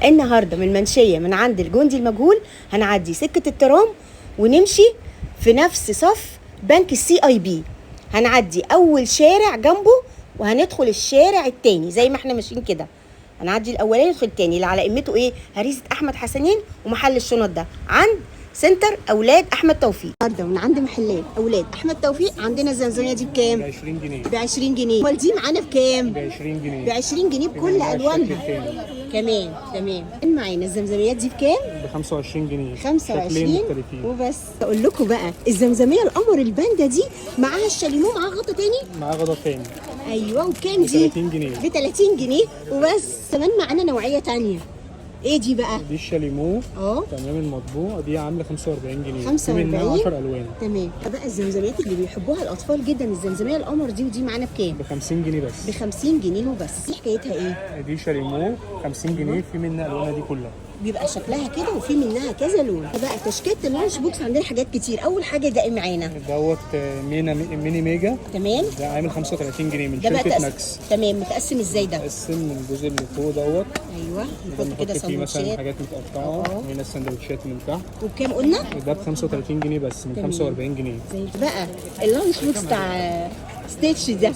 النهارده من المنشيه من عند الجندي المجهول هنعدي سكه الترام ونمشي في نفس صف بنك CIB. هنعدي اول شارع جنبه وهندخل الشارع التاني زي ما احنا ماشيين كده. هنعدي الاولاني ندخل التاني اللي على قمته ايه؟ هريسه احمد حسنين ومحل الشنط ده عند سنتر اولاد احمد توفيق. النهارده من عند محلات اولاد احمد توفيق عندنا الزمزميه دي بكام؟ ب 20 جنيه. ب 20 جنيه. امال دي معانا بكام؟ ب 20 جنيه. ب 20 جنيه بكل الوانها كمان. تمام. معانا الزمزميات دي بكام؟ ب 25 جنيه. 25 وبس. اقول لكم بقى الزمزميه القمر الباندا دي معاها الشاليمو معاها غطا تاني؟ معاه غطا تاني. ايوه. وكام دي؟ ب 30 جنيه. ب 30 جنيه وبس. كمان معانا نوعيه تانيه. ايه دي بقى؟ دي الشاليمو. اه تمام. المطبوع دي عامله 45 جنيه. 45 منها 10 الوان. تمام. بقى الزمزميات اللي بيحبوها الاطفال جدا الزمزميه القمر دي ودي معانا بكام؟ ب 50 جنيه بس. ب 50 جنيه وبس. دي حكايتها ايه؟ دي شاليمو 50 جنيه في منها الوانها دي كلها. بيبقى شكلها كده وفي منها كذا لون. بقى تشكيله اللانش بوكس عندنا حاجات كتير. اول حاجه ده معانا دوت ميني ميجا. تمام. ده عامل 35 جنيه من ده بقى شركه ماكس. تمام. متقسم ازاي ده؟ متقسم من الجزء اللي فوق دوت. ايوه. نحط كده فيه مثلا سندوتشات. حاجات متقطعه. هنا السندوتشات من تحت. وبكام قلنا؟ ده ب 35 جنيه بس من 45 جنيه. زي بقى اللانش بوكس بتاع ستيتش ده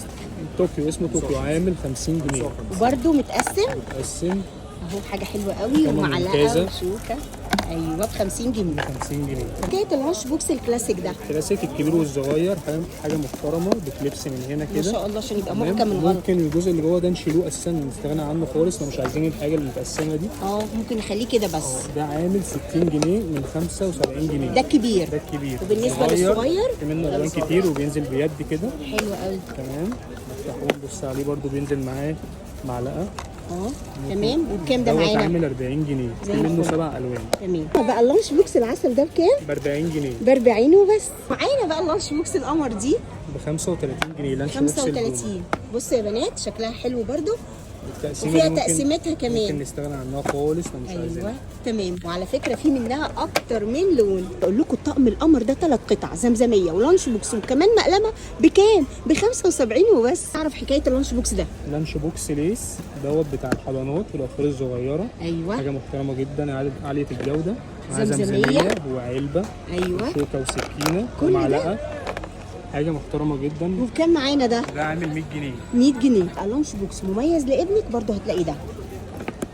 طوكيو، اسمه طوكيو، عامل 50 جنيه. وبرده متقسم. متقسم اهو حاجه حلوه قوي ومعلقه وشوكه. ايوه ب 50 جنيه. 50 جنيه. حكايه اللانش بوكس الكلاسيك ده. الكلاسيك الكبير والصغير حاجه محترمه بكليبس من هنا ما كده. شاء الله عشان يبقى محكم من ورا. ممكن الجزء اللي جوه ده نشيلوه اساسا نستغنى عنه خالص لو مش عايزين الحاجه المتقسمه دي. ممكن نخليه كده بس. ده عامل 60 جنيه من 75 جنيه. ده الكبير. ده الكبير. وبالنسبه للصغير في منه الوان كتير وبينزل بيد كده. حلو قوي. تمام. نفتحه نبص عليه برده بينزل معاه معلقه. تمام. وبكام ده معانا؟ عامل 40 جنيه. في منه 7 الوان. تمام. بقى اللانش بوكس العسل ده بكام؟ ب 40 جنيه. ب 40 وبس. معانا بقى اللانش بوكس القمر دي ب 35 جنيه. لانش 35. بصوا يا بنات شكلها حلو برده وفيها تقسيمتها كمان. ممكن نستغنى عنها خالص لو مش عايزينها. تمام. وعلى فكره في منها اكتر من لون. بقول لكم الطقم القمر ده 3 قطع زمزميه ولانش بوكس وكمان مقلمه بكام؟ ب 75 وبس. اعرف حكايه اللانش بوكس ده. لانش بوكس ليس دوت بتاع الحضانات والاطفال الصغيره. ايوه. حاجه محترمه جدا عاليه الجوده. زمزميه وعلبه. ايوه. وشوكه وسكينه ومعلقه. حاجه محترمه جدا. وبكام معانا ده؟ ده عامل 100 جنيه. 100 جنيه. اللانش بوكس مميز لابنك برضه هتلاقي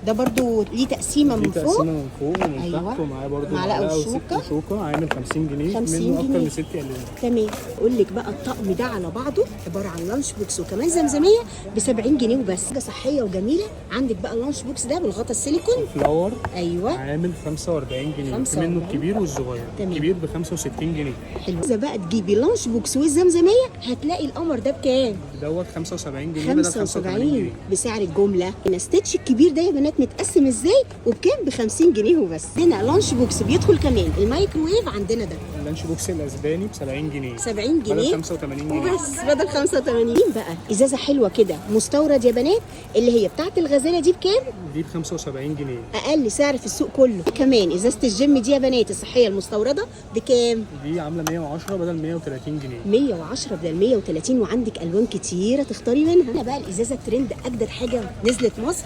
ده برضو ليه تقسيمه من فوق. تقسيمه من فوق ومن تحت ومعاه برضو معلقه وشوكه. عامل 50 جنيه. 50 منه جنيه. اكتر من 6 الوان. تمام. اقول لك بقى الطقم ده على بعضه عباره عن لانش بوكس وكمان زمزميه ب 70 جنيه وبس. حاجه صحيه وجميله. عندك بقى اللانش بوكس ده بالغطا السيليكون فلاور. ايوه. عامل 45 جنيه. في منه الكبير والصغير. الكبير ب 65 جنيه. حلو. اذا بقى تجيبي اللانش بوكس والزمزميه هتلاقي القمر ده بكام؟ دوت 75 جنيه بدل 85 جنيه بسعر الجمله. الستيتش الكبير ده يا بنات متقسم ازاي وبكام؟ ب 50 جنيه وبس. هنا لانش بوكس بيدخل كمان الميكروويف. عندنا ده اللانش بوكس الاسباني ب 70 جنيه. 70 جنيه بدل 85 جنيه وبس. بدل 85. بقى ازازه حلوه كده مستورد يا بنات اللي هي بتاعه الغزاله دي بكام؟ دي ب 75 جنيه. اقل سعر في السوق كله. كمان ازازه الجيم دي يا بنات الصحيه المستورده بكام؟ دي عامله 110 بدل 130 جنيه. 110 بدل 130. وعندك الوان كتيره تختاري منها. هنا بقى الازازه الترند اجدد حاجه نزلت مصر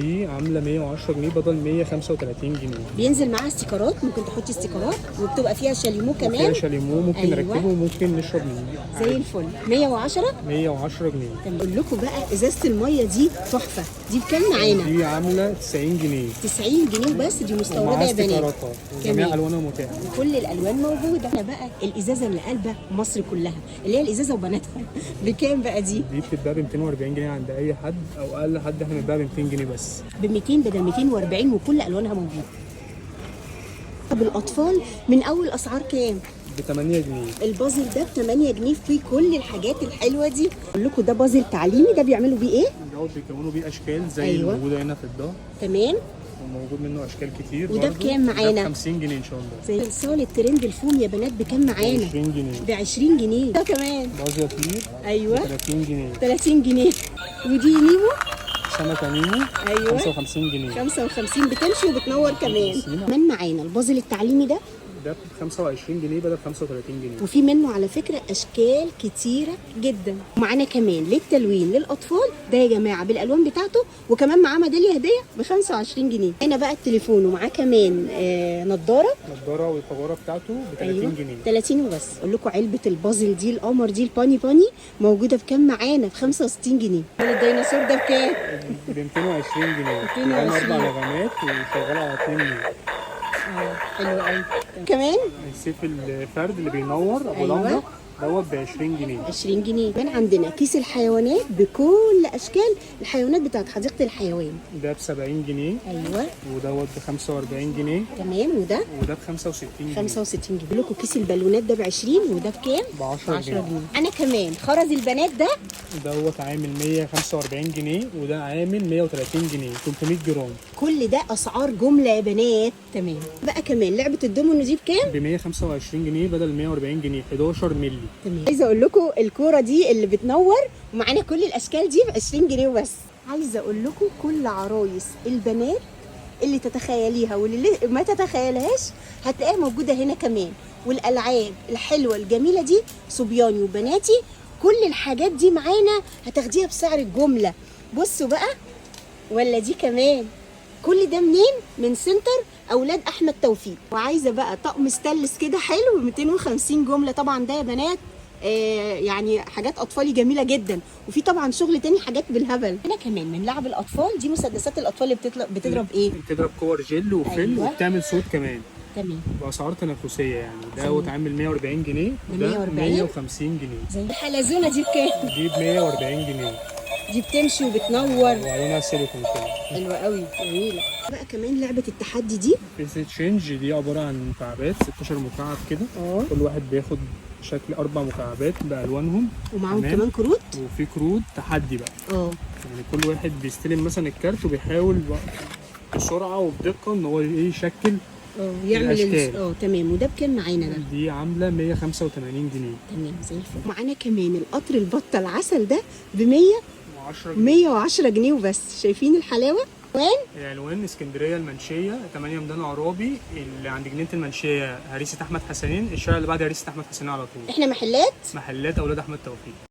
دي عامله 110 جنيه بدل 135 جنيه. بينزل معاها استيكرات. ممكن تحطي استيكرات وبتبقى فيها شاليمو كمان. فيها شاليمو ممكن نركبه وممكن نشرب منه زي الفل. 110 جنيه. اقول لكم بقى ازازه الميه دي تحفه. دي بكام معانا؟ دي عامله 90 جنيه. 90 جنيه بس. دي مستورده يا بنات. جميع الوانها متاحه. كل الالوان موجوده. هنا بقى الازازه اللي قلبه مصر كلها اللي هي الازازه وبناتها بكام بقى دي؟ دي بتتباع ب 240 جنيه عند اي حد او اقل حد احنا بنبيعها ب 200 جنيه بس. ب 200 بدل 240 وكل الوانها موجوده. طب الاطفال من اول اسعار كام؟ ب 8 جنيه. البازل ده ب 8 جنيه فيه كل الحاجات الحلوه دي. اقول لكم ده بازل تعليمي. ده بيعملوا بيه ايه؟ دوت بيكونوا بيه اشكال زي اللي موجوده هنا في الظهر. تمام. وموجود منه اشكال كتير. وده بكام معانا؟ ده ب 50 جنيه ان شاء الله. زي صاله الترند الفوم يا بنات بكام معانا؟ ب 20 جنيه. ب 20 جنيه. ده كمان باز يطير. ايوه. 30 جنيه. 30 جنيه. ودي نيمو. سمكه نيمو. ايوه. 55 جنيه. 55 بتمشي وبتنور كمان. كمان معانا البازل التعليمي ده ده ب 25 جنيه بدل 35 جنيه. وفي منه على فكره اشكال كتيره جدا. ومعانا كمان للتلوين للاطفال ده يا جماعه بالالوان بتاعته، وكمان معاه ميداليه هديه ب 25 جنيه. هنا بقى التليفون ومعاه كمان نضاره والفواره بتاعته ب 30 جنيه. 30 وبس. اقول لكم علبه البازل دي القمر دي الباني باني موجوده بكام معانا؟ ب 65 جنيه. الديناصور ده بكام؟ ب 220 جنيه. 220. 4 نغمات وشغاله على 2 جنيه. حلو قوي. كمان السيف الفرد اللي بينور ابو أيوة. لمبه دوت ب 20 جنيه. 20 جنيه. كمان عندنا كيس الحيوانات بكل اشكال الحيوانات بتاعت حديقه الحيوان. ده ب 70 جنيه. ايوه ودوت ب 45 جنيه. تمام. وده ب 65 جنيه. 65 جنيه. بقول لكم كيس البالونات ده ب 20 وده بكام؟ ب 10 جنيه. انا كمان خرز البنات ده دوت عامل 145 جنيه وده عامل 130 جنيه 300 جرام. كل ده اسعار جمله يا بنات. تمام. بقى كمان لعبه الدومينو دي بكام؟ ب 125 جنيه بدل 140 جنيه 11 مللي. تمام. عايزه اقول لكم الكوره دي اللي بتنور ومعانا كل الاشكال دي ب 20 جنيه وبس. عايزه اقول لكم كل عرايس البنات اللي تتخيليها واللي ما تتخيلهاش هتلاقيها موجوده هنا كمان. والالعاب الحلوه الجميله دي صبياني وبناتي، كل الحاجات دي معانا هتاخديها بسعر الجمله. بصوا بقى، ولا دي كمان كل ده منين؟ من سنتر اولاد احمد توفيق. وعايزه بقى طقم ستانلس كده حلو 250 جمله. طبعا ده يا بنات يعني حاجات اطفالي جميله جدا. وفي طبعا شغل تاني حاجات بالهبل. هنا كمان من لعب الاطفال دي مسدسات الاطفال اللي بتضرب ايه؟ بتضرب كور جل وفل. أيوة. وبتعمل صوت كمان. تمام. باسعار تنافسيه يعني. دوت عامل 140 جنيه وده 140. 150 جنيه. زي الحلزونه دي بكام؟ دي ب 140 جنيه. دي بتمشي وبتنور. وعيونها سيليكون كده. حلوه قوي جميله. بقى كمان لعبه التحدي دي فيس تشينج دي عباره عن مكعبات 16 مكعب كده. كل واحد بياخد شكل 4 مكعبات بالوانهم. ومعاهم تمام. كمان كروت. وفي كروت تحدي بقى. يعني كل واحد بيستلم مثلا الكارت وبيحاول بسرعه وبدقه ان هو يشكل يعمل الأشكال. تمام. وده بكام معانا ده؟ دي عامله 185 جنيه. تمام زي الفل. معانا كمان القطر البطه العسل ده ب 110 جنيه وبس. شايفين الحلاوه؟ العنوان اسكندريه المنشيه 8 ميدان عرابي اللي عند جنينه المنشيه هريسه احمد حسنين، الشارع اللي بعد هريسه احمد حسنين على طول. احنا محلات اولاد احمد توفيق.